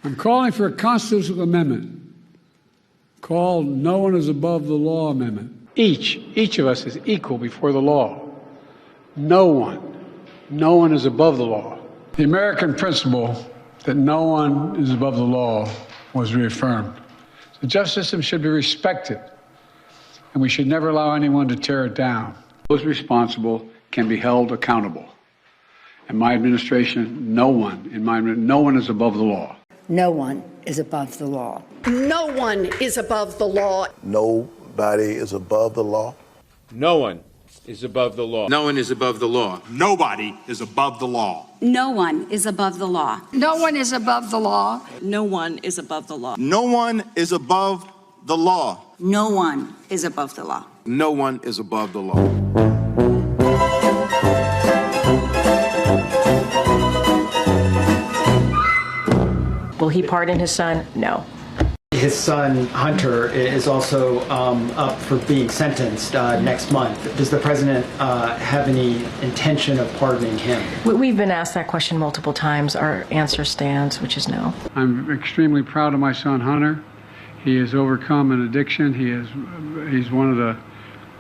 I'm calling for a constitutional amendment called No One is Above the Law Amendment. Each of us is equal before the law. No one is above the law. The American principle that no one is above the law was reaffirmed. The justice system should be respected, and we should never allow anyone to tear it down. Those responsible can be held accountable. In my administration, no one is above the law. No one is above the law. No one is above the law. Nobody is above the law. No one is above the law. No one is above the law. Nobody is above the law. No one is above the law. No one is above the law. No one is above the law. No one is above the law. No one is above the law. No one is above the law. Will he pardon his son? No. His son, Hunter, is also up for being sentenced next month. Does the president have any intention of pardoning him? We've been asked that question multiple times. Our answer stands, which is no. I'm extremely proud of my son, Hunter. He has overcome an addiction. He's one of the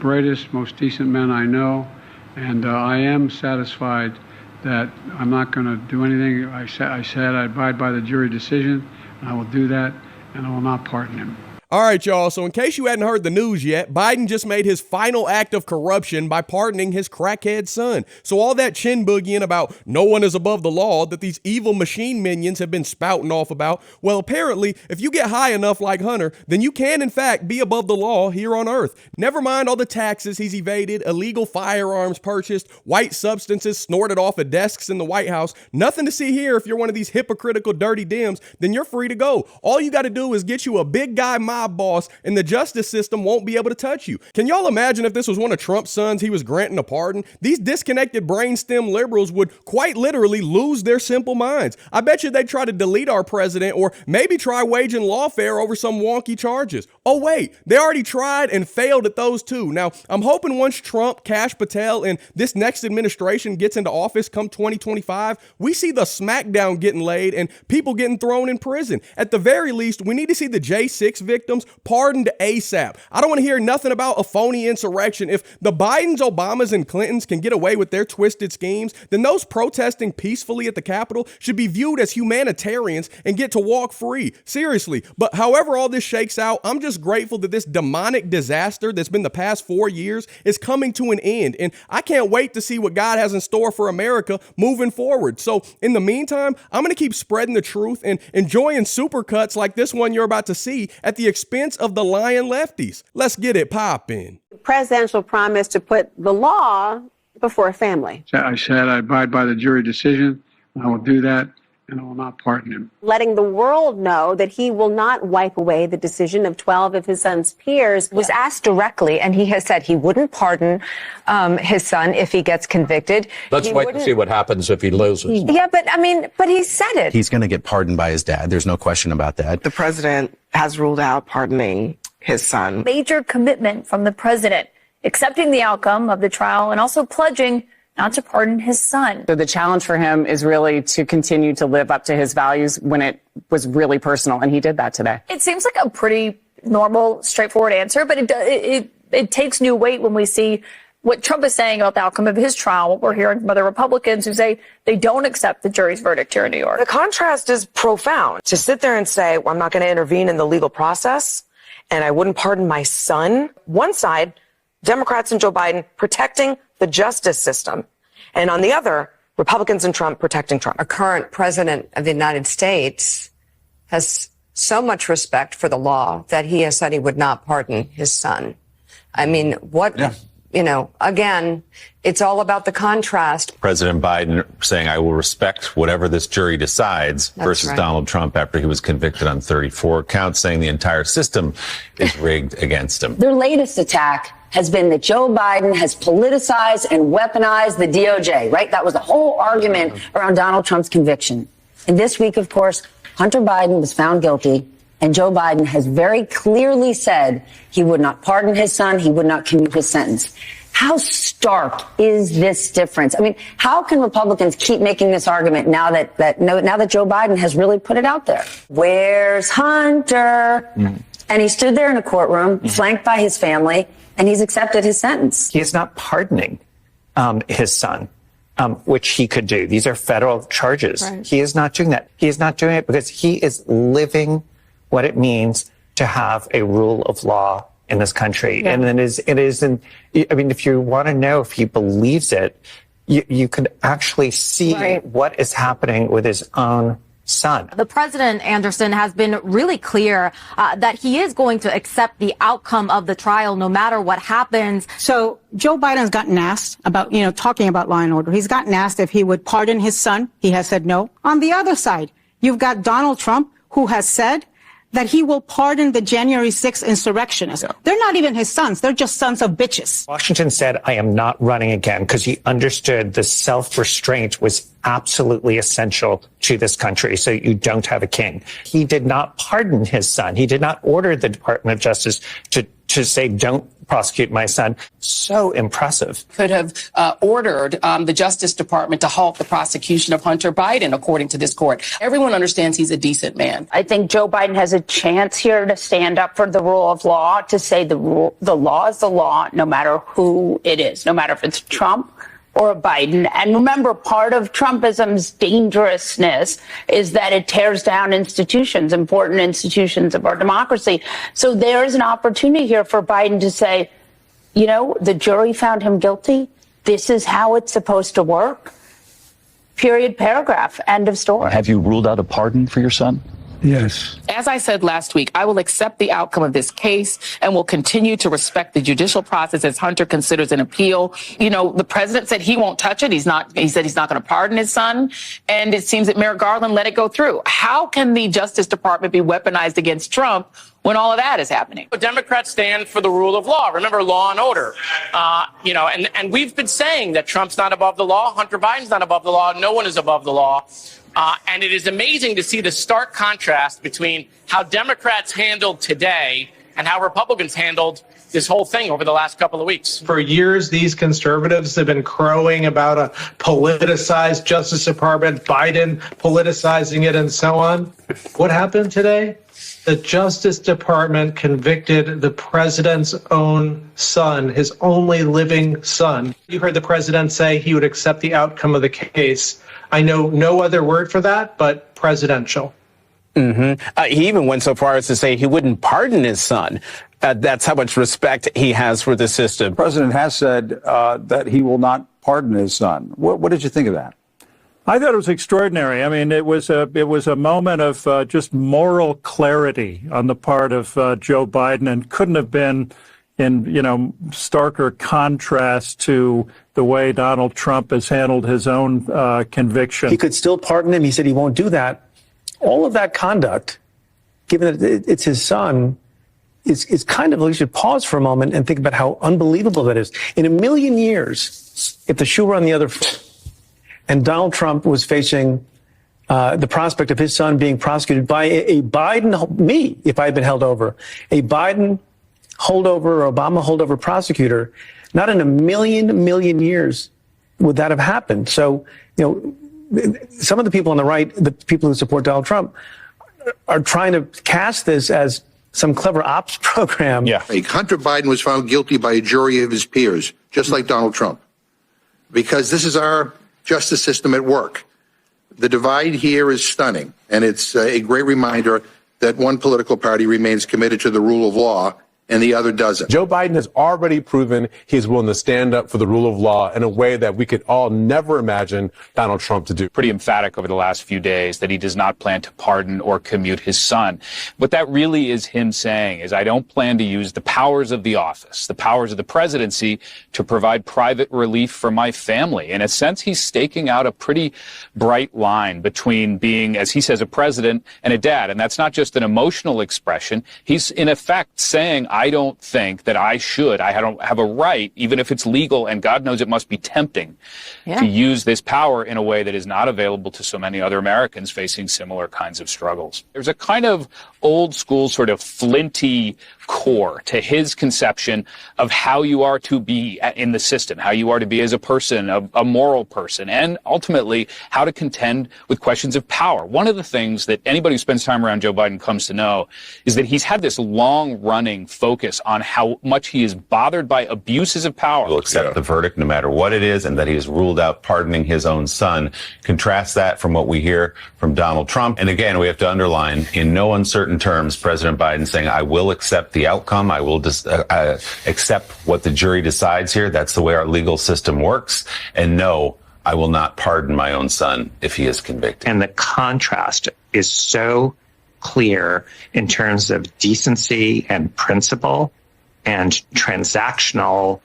brightest, most decent men I know. And I am satisfied that I'm not going to do anything. I said I abide by the jury decision, and I will do that, and I will not pardon him. All right, y'all. So in case you hadn't heard the news yet, Biden just made his final act of corruption by pardoning his crackhead son. So all that chin boogieing about no one is above the law that these evil machine minions have been spouting off about, well, apparently, if you get high enough like Hunter, then you can, in fact, be above the law here on Earth. Never mind all the taxes he's evaded, illegal firearms purchased, white substances snorted off of desks in the White House. Nothing to see here if you're one of these hypocritical dirty Dems, then you're free to go. All you got to do is get you a big guy mob boss and the justice system won't be able to touch you. Can y'all imagine if this was one of Trump's sons he was granting a pardon? These disconnected brainstem liberals would quite literally lose their simple minds. I bet you they'd try to delete our president or maybe try waging lawfare over some wonky charges. Oh wait, they already tried and failed at those too. Now, I'm hoping once Trump, Kash Patel, and this next administration gets into office come 2025, we see the smackdown getting laid and people getting thrown in prison. At the very least, we need to see the J6 victims pardoned ASAP. I don't want to hear nothing about a phony insurrection. If the Bidens, Obamas, and Clintons can get away with their twisted schemes, then those protesting peacefully at the Capitol should be viewed as humanitarians and get to walk free. Seriously. But however all this shakes out, I'm just grateful that this demonic disaster that's been the past 4 years is coming to an end. And I can't wait to see what God has in store for America moving forward. So in the meantime, I'm going to keep spreading the truth and enjoying supercuts like this one you're about to see at the expense of the lying lefties. Let's get it poppin'. Presidential promise to put the law before a family. I said I abide by the jury decision, and I will do that, and I will not pardon him. Letting the world know that he will not wipe away the decision of 12 of his son's peers. Was asked directly, and he has said he wouldn't pardon his son if he gets convicted. Let's wait and see what happens if he loses. Yeah, but he said it. He's going to get pardoned by his dad. There's no question about that. The president has ruled out pardoning his son. Major commitment from the president, accepting the outcome of the trial and also pledging not to pardon his son. So the challenge for him is really to continue to live up to his values when it was really personal, and he did that today. It seems like a pretty normal, straightforward answer, but it takes new weight when we see what Trump is saying about the outcome of his trial, what we're hearing from other Republicans who say they don't accept the jury's verdict here in New York. The contrast is profound. To sit there and say, well, I'm not going to intervene in the legal process, and I wouldn't pardon my son. One side, Democrats and Joe Biden protecting the justice system. And on the other, Republicans and Trump protecting Trump. Our current president of the United States has so much respect for the law that he has said he would not pardon his son. I mean, again, it's all about the contrast. President Biden saying, I will respect whatever this jury decides versus Donald Trump after he was convicted on 34 counts, saying the entire system is rigged against him. Their latest attack has been that Joe Biden has politicized and weaponized the DOJ, right? That was the whole argument around Donald Trump's conviction. And this week, of course, Hunter Biden was found guilty, and Joe Biden has very clearly said he would not pardon his son, he would not commute his sentence. How stark is this difference? I mean, how can Republicans keep making this argument now that Joe Biden has really put it out there? Where's Hunter? And he stood there in a courtroom, flanked by his family, and he's accepted his sentence. He is not pardoning his son, which he could do. These are federal charges. Right. He is not doing that. He is not doing it because he is living what it means to have a rule of law in this country. Yeah. And then if you want to know if he believes it, you could actually see what is happening with his own son. The president, Anderson, has been really clear that he is going to accept the outcome of the trial no matter what happens. So Joe Biden's gotten asked about, talking about law and order. He's gotten asked if he would pardon his son. He has said no. On the other side, you've got Donald Trump, who has said that he will pardon the January 6th insurrectionists. Yeah. They're not even his sons. They're just sons of bitches. Washington said, I am not running again because he understood the self-restraint was absolutely essential to this country so you don't have a king. He did not pardon his son. He did not order the Department of Justice to say, don't prosecute my son. So impressive. Could have ordered the Justice Department to halt the prosecution of Hunter Biden, according to this court. Everyone understands he's a decent man. I think Joe Biden has a chance here to stand up for the rule of law, to say the law is the law, no matter who it is, no matter if it's Trump or Biden. And remember, part of Trumpism's dangerousness is that it tears down institutions, important institutions of our democracy. So there is an opportunity here for Biden to say, the jury found him guilty. This is how it's supposed to work. Period, paragraph, end of story. Have you ruled out a pardon for your son? Yes. As I said last week, I will accept the outcome of this case and will continue to respect the judicial process as Hunter considers an appeal. The president said he won't touch it. He said he's not going to pardon his son. And it seems that Merrick Garland let it go through. How can the Justice Department be weaponized against Trump when all of that is happening? Democrats stand for the rule of law. Remember, law and order. And we've been saying that Trump's not above the law. Hunter Biden's not above the law. No one is above the law. And it is amazing to see the stark contrast between how Democrats handled today and how Republicans handled this whole thing over the last couple of weeks. For years, these conservatives have been crowing about a politicized Justice Department, Biden politicizing it, and so on. What happened today? The Justice Department convicted the president's own son, his only living son. You heard the president say he would accept the outcome of the case. I know no other word for that, but presidential. He even went so far as to say he wouldn't pardon his son. That's how much respect he has for the system. The president has said that he will not pardon his son. What did you think of that? I thought it was extraordinary. I mean, it was a moment of just moral clarity on the part of Joe Biden, and couldn't have been in starker contrast to the way Donald Trump has handled his own conviction. He could still pardon him. He said he won't do that. All of that conduct, given that it's his son, is kind of, we should pause for a moment and think about how unbelievable that is. In a million years, if the shoe were on the other foot and Donald Trump was facing the prospect of his son being prosecuted by a Biden, if I had been held over, a Biden holdover or Obama holdover prosecutor, not in a million years would that have happened. So, some of the people on the right, the people who support Donald Trump, are trying to cast this as some clever ops program. Yeah. Hunter Biden was found guilty by a jury of his peers, just like Donald Trump, because this is our justice system at work. The divide here is stunning, and it's a great reminder that one political party remains committed to the rule of law and the other doesn't. Joe Biden has already proven he's willing to stand up for the rule of law in a way that we could all never imagine Donald Trump to do. Pretty emphatic over the last few days that he does not plan to pardon or commute his son. What that really is him saying is, I don't plan to use the powers of the office, the powers of the presidency, to provide private relief for my family. In a sense, he's staking out a pretty bright line between being, as he says, a president and a dad. And that's not just an emotional expression. He's in effect saying, I don't think that I don't have a right, even if it's legal, and God knows it must be tempting, to use this power in a way that is not available to so many other Americans facing similar kinds of struggles. There's a kind of old school, sort of flinty core to his conception of how you are to be in the system, how you are to be as a person, a moral person, and ultimately how to contend with questions of power. One of the things that anybody who spends time around Joe Biden comes to know is that he's had this long-running focus on how much he is bothered by abuses of power. Will accept the verdict no matter what it is, and that he has ruled out pardoning his own son. Contrast that from what we hear from Donald Trump. And again, we have to underline, in no uncertain terms, President Biden saying, I will accept the outcome. I will accept what the jury decides here. That's the way our legal system works. And no, I will not pardon my own son if he is convicted. And the contrast is so clear in terms of decency and principle and transactional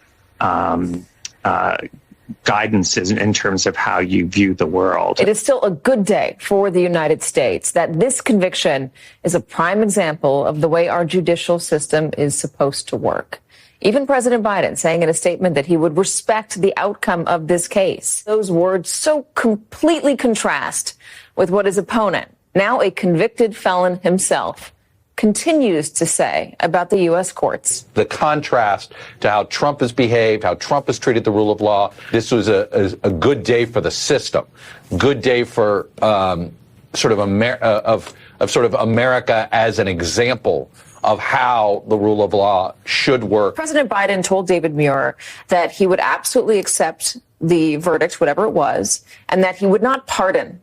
guidance in terms of how you view the world. It is still a good day for the United States that this conviction is a prime example of the way our judicial system is supposed to work. Even President Biden saying in a statement that he would respect the outcome of this case. Those words so completely contrast with what his opponent, now a convicted felon himself, continues to say about the U.S. courts. The contrast to how Trump has behaved, how Trump has treated the rule of law. This was a good day for the system, good day for sort of America as an example of how the rule of law should work. President Biden told David Muir that he would absolutely accept the verdict, whatever it was, and that he would not pardon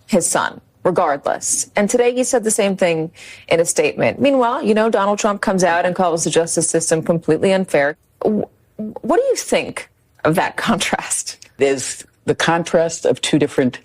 his son, regardless. And today he said the same thing in a statement. Meanwhile, Donald Trump comes out and calls the justice system completely unfair. What do you think of that contrast? There's the contrast of two different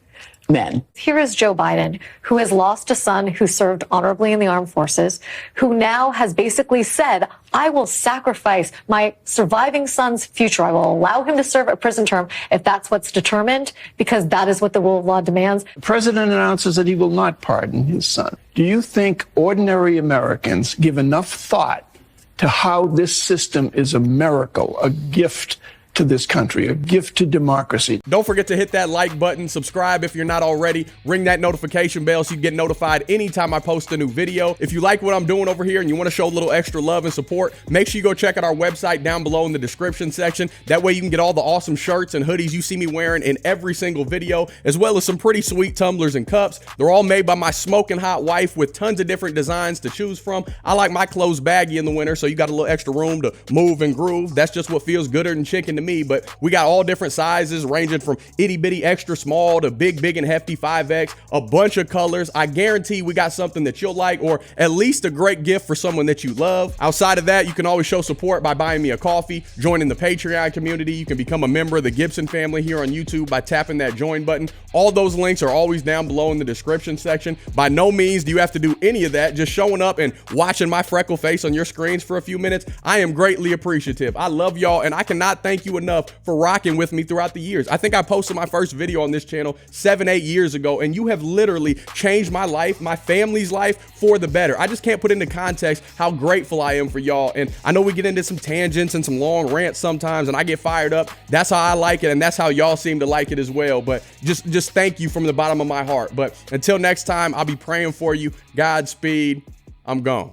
men. Here is Joe Biden, who has lost a son who served honorably in the armed forces, who now has basically said, I will sacrifice my surviving son's future. I will allow him to serve a prison term if that's what's determined, because that is what the rule of law demands. The president announces that he will not pardon his son. Do you think ordinary Americans give enough thought to how this system is a miracle, a gift to this country, a gift to democracy? Don't forget to hit that like button, subscribe if you're not already, ring that notification bell so you get notified anytime I post a new video. If you like what I'm doing over here and you want to show a little extra love and support, make sure you go check out our website down below in the description section. That way you can get all the awesome shirts and hoodies you see me wearing in every single video, as well as some pretty sweet tumblers and cups. They're all made by my smoking hot wife with tons of different designs to choose from. I like my clothes baggy in the winter, so you got a little extra room to move and groove. That's just what feels gooder than chicken to me, but we got all different sizes ranging from itty bitty extra small to big and hefty 5X, a bunch of colors. I guarantee we got something that you'll like, or at least a great gift for someone that you love. Outside of that, you can always show support by buying me a coffee, joining the Patreon community. You can become a member of the Gibson family here on YouTube by tapping that join button. All those links are always down below in the description section. By no means do you have to do any of that. Just showing up and watching my freckle face on your screens for a few minutes, I am greatly appreciative. I love y'all, and I cannot thank you enough for rocking with me throughout the years. I think I posted my first video on this channel 7-8 years ago, and you have literally changed my life, my family's life for the better. I just can't put into context how grateful I am for y'all. And I know we get into some tangents and some long rants sometimes, and I get fired up. That's how I like it, and that's how y'all seem to like it as well. But just thank you from the bottom of my heart. But until next time, I'll be praying for you. Godspeed. I'm gone.